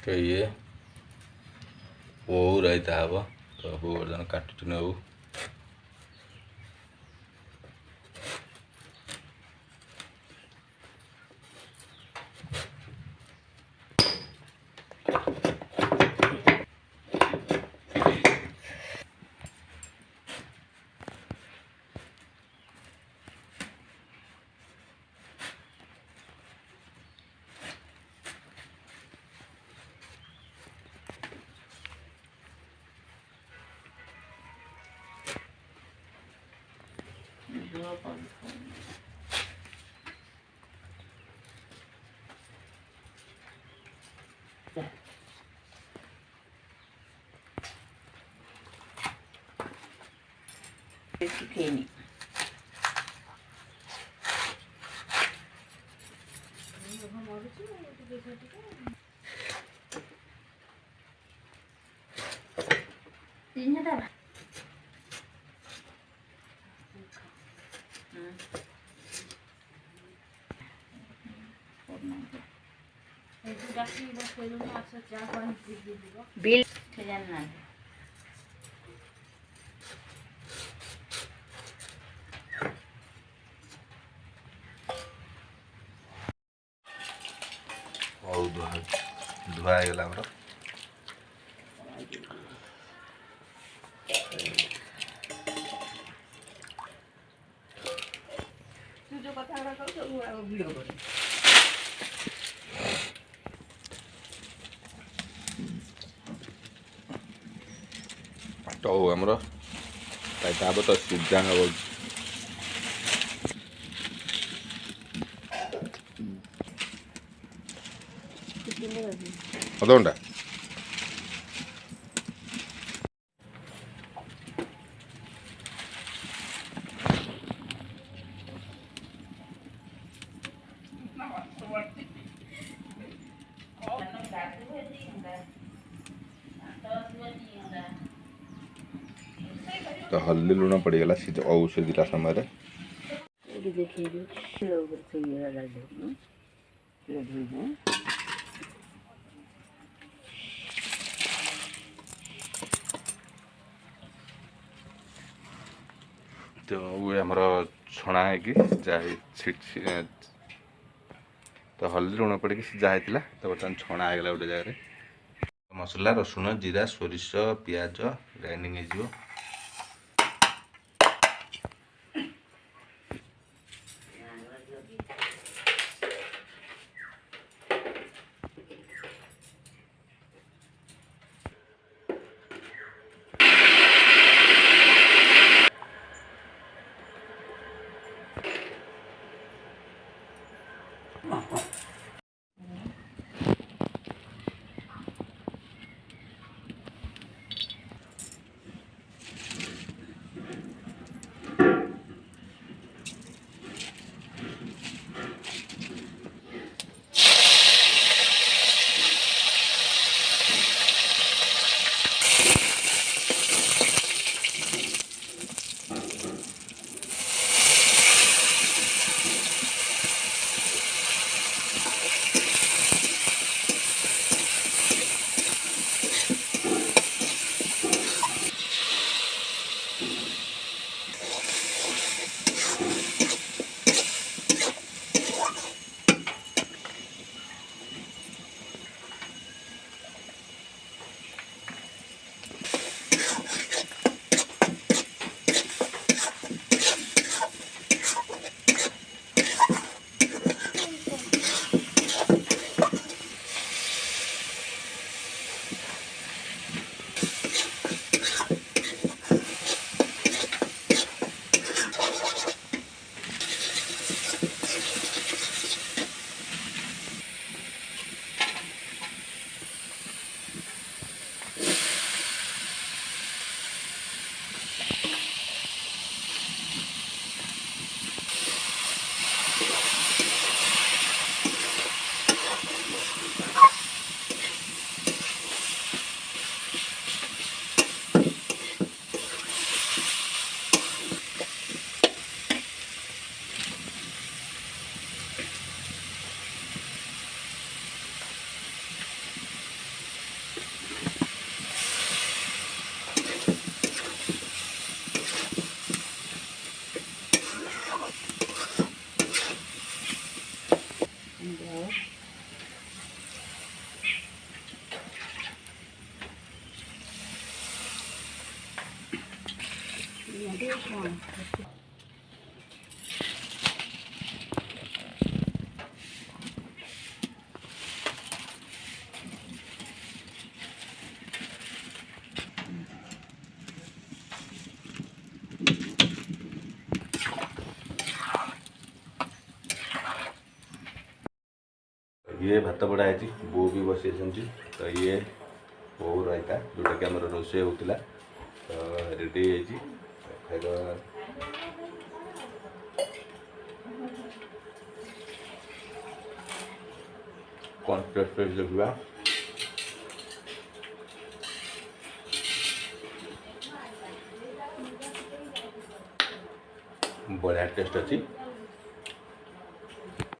ये ओऊ रायता हम तो बर्तमान काटुन ओऊ सुखेनी बिल धुआ गला तो आमर ताब तो सीधा हम अधघंटा तो हल्दी लुण पड़गला औषधिला समय तो वो आमर छणा है तो हल्दी लुण पड़ी सीझा होता तो बर्तमान छणा होगा गोटे जगह मसला रसुण जीरा सोरिष पियाज ग्राइंडिंग हो ये भात बड़ा है बो भी बसई तो ये बो रायता जोटा कि आम रोषे होता तो रेडी खाइद कौन टेस्ट देखा बढ़िया टेस्ट अच्छी